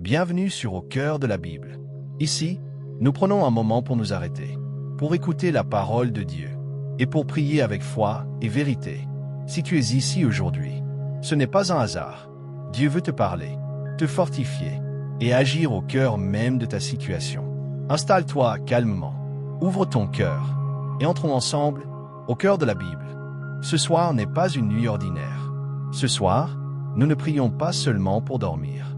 Bienvenue sur Au cœur de la Bible. Ici, nous prenons un moment pour nous arrêter, pour écouter la parole de Dieu et pour prier avec foi et vérité. Si tu es ici aujourd'hui, ce n'est pas un hasard. Dieu veut te parler, te fortifier et agir au cœur même de ta situation. Installe-toi calmement, ouvre ton cœur et entrons ensemble au cœur de la Bible. Ce soir n'est pas une nuit ordinaire. Ce soir, nous ne prions pas seulement pour dormir.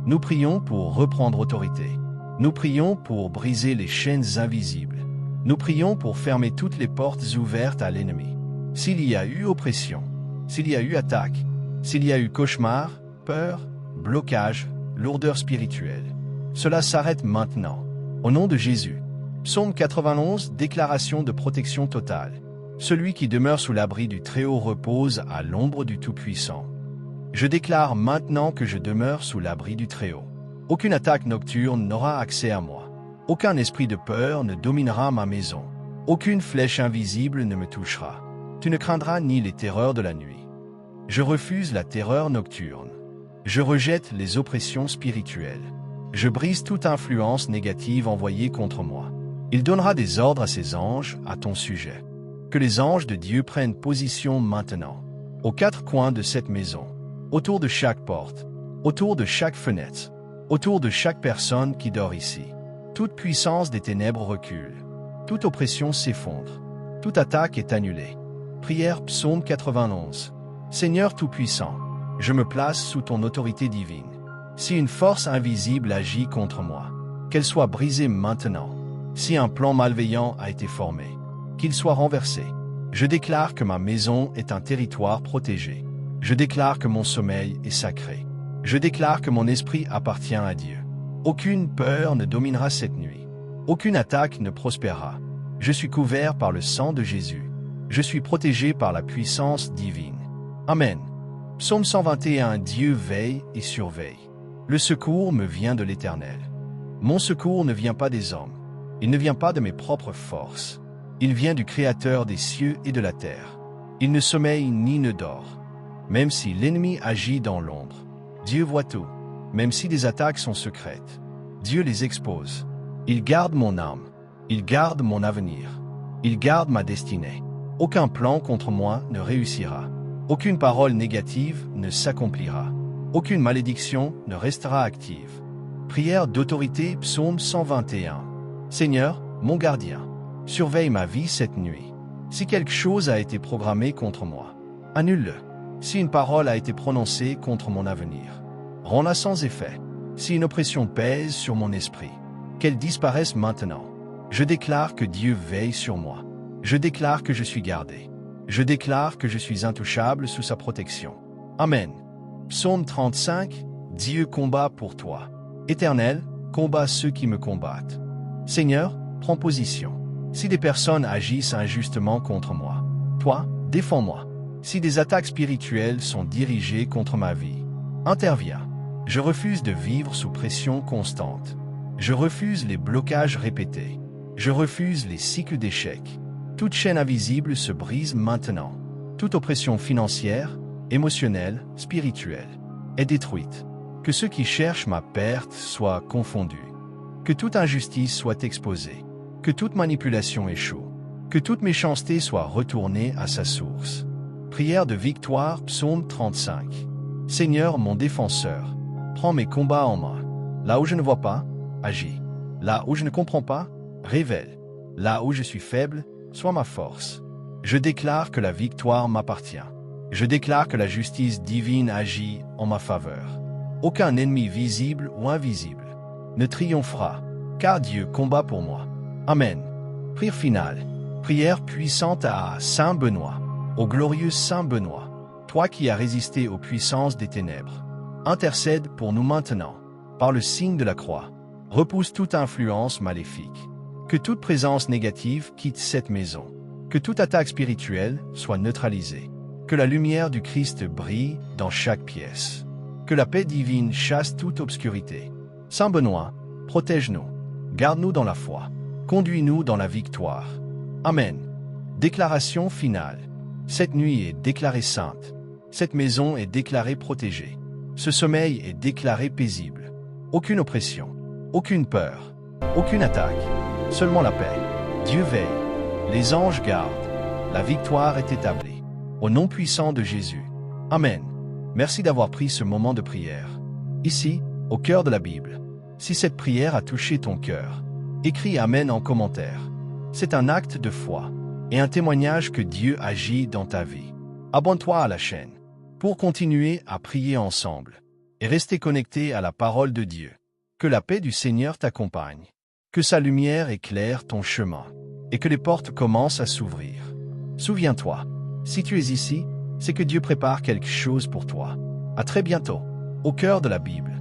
Nous prions pour reprendre autorité. Nous prions pour briser les chaînes invisibles. Nous prions pour fermer toutes les portes ouvertes à l'ennemi. S'il y a eu oppression, s'il y a eu attaque, s'il y a eu cauchemar, peur, blocage, lourdeur spirituelle, cela s'arrête maintenant. Au nom de Jésus. Psaume 91, déclaration de protection totale. Celui qui demeure sous l'abri du Très-Haut repose à l'ombre du Tout-Puissant. Je déclare maintenant que je demeure sous l'abri du Très-Haut. Aucune attaque nocturne n'aura accès à moi. Aucun esprit de peur ne dominera ma maison. Aucune flèche invisible ne me touchera. Tu ne craindras ni les terreurs de la nuit. Je refuse la terreur nocturne. Je rejette les oppressions spirituelles. Je brise toute influence négative envoyée contre moi. Il donnera des ordres à ses anges à ton sujet. Que les anges de Dieu prennent position maintenant, aux quatre coins de cette maison, autour de chaque porte, autour de chaque fenêtre, autour de chaque personne qui dort ici. Toute puissance des ténèbres recule. Toute oppression s'effondre. Toute attaque est annulée. Prière Psaume 91. Seigneur Tout-Puissant, je me place sous ton autorité divine. Si une force invisible agit contre moi, qu'elle soit brisée maintenant. Si un plan malveillant a été formé, qu'il soit renversé. Je déclare que ma maison est un territoire protégé. Je déclare que mon sommeil est sacré. Je déclare que mon esprit appartient à Dieu. Aucune peur ne dominera cette nuit. Aucune attaque ne prospérera. Je suis couvert par le sang de Jésus. Je suis protégé par la puissance divine. Amen. Psaume 121. Dieu veille et surveille. Le secours me vient de l'Éternel. Mon secours ne vient pas des hommes. Il ne vient pas de mes propres forces. Il vient du Créateur des cieux et de la terre. Il ne sommeille ni ne dort. Même si l'ennemi agit dans l'ombre, Dieu voit tout. Même si les attaques sont secrètes, Dieu les expose. Il garde mon âme. Il garde mon avenir. Il garde ma destinée. Aucun plan contre moi ne réussira. Aucune parole négative ne s'accomplira. Aucune malédiction ne restera active. Prière d'autorité, Psaume 121. Seigneur, mon gardien, surveille ma vie cette nuit. Si quelque chose a été programmé contre moi, annule-le. Si une parole a été prononcée contre mon avenir, rends-la sans effet. Si une oppression pèse sur mon esprit, qu'elle disparaisse maintenant. Je déclare que Dieu veille sur moi. Je déclare que je suis gardé. Je déclare que je suis intouchable sous sa protection. Amen. Psaume 35. Dieu combat pour toi. Éternel, combat ceux qui me combattent. Seigneur, prends position. Si des personnes agissent injustement contre moi, toi, défends-moi. Si des attaques spirituelles sont dirigées contre ma vie, interviens. Je refuse de vivre sous pression constante. Je refuse les blocages répétés. Je refuse les cycles d'échecs. Toute chaîne invisible se brise maintenant. Toute oppression financière, émotionnelle, spirituelle est détruite. Que ceux qui cherchent ma perte soient confondus. Que toute injustice soit exposée. Que toute manipulation échoue. Que toute méchanceté soit retournée à sa source. Prière de victoire, Psaume 35. Seigneur mon défenseur, prends mes combats en main. Là où je ne vois pas, agis. Là où je ne comprends pas, révèle. Là où je suis faible, sois ma force. Je déclare que la victoire m'appartient. Je déclare que la justice divine agit en ma faveur. Aucun ennemi visible ou invisible ne triomphera, car Dieu combat pour moi. Amen. Prière finale. Prière puissante à Saint Benoît. Ô glorieux Saint Benoît, toi qui as résisté aux puissances des ténèbres, intercède pour nous maintenant, par le signe de la croix. Repousse toute influence maléfique. Que toute présence négative quitte cette maison. Que toute attaque spirituelle soit neutralisée. Que la lumière du Christ brille dans chaque pièce. Que la paix divine chasse toute obscurité. Saint Benoît, protège-nous. Garde-nous dans la foi. Conduis-nous dans la victoire. Amen. Déclaration finale. Cette nuit est déclarée sainte. Cette maison est déclarée protégée. Ce sommeil est déclaré paisible. Aucune oppression, aucune peur, aucune attaque, seulement la paix. Dieu veille, les anges gardent, la victoire est établie. Au nom puissant de Jésus. Amen. Merci d'avoir pris ce moment de prière. Ici, au cœur de la Bible. Si cette prière a touché ton cœur, écris Amen en commentaire. C'est un acte de foi et un témoignage que Dieu agit dans ta vie. Abonne-toi à la chaîne pour continuer à prier ensemble et rester connecté à la parole de Dieu. Que la paix du Seigneur t'accompagne, que sa lumière éclaire ton chemin et que les portes commencent à s'ouvrir. Souviens-toi, si tu es ici, c'est que Dieu prépare quelque chose pour toi. À très bientôt, au cœur de la Bible.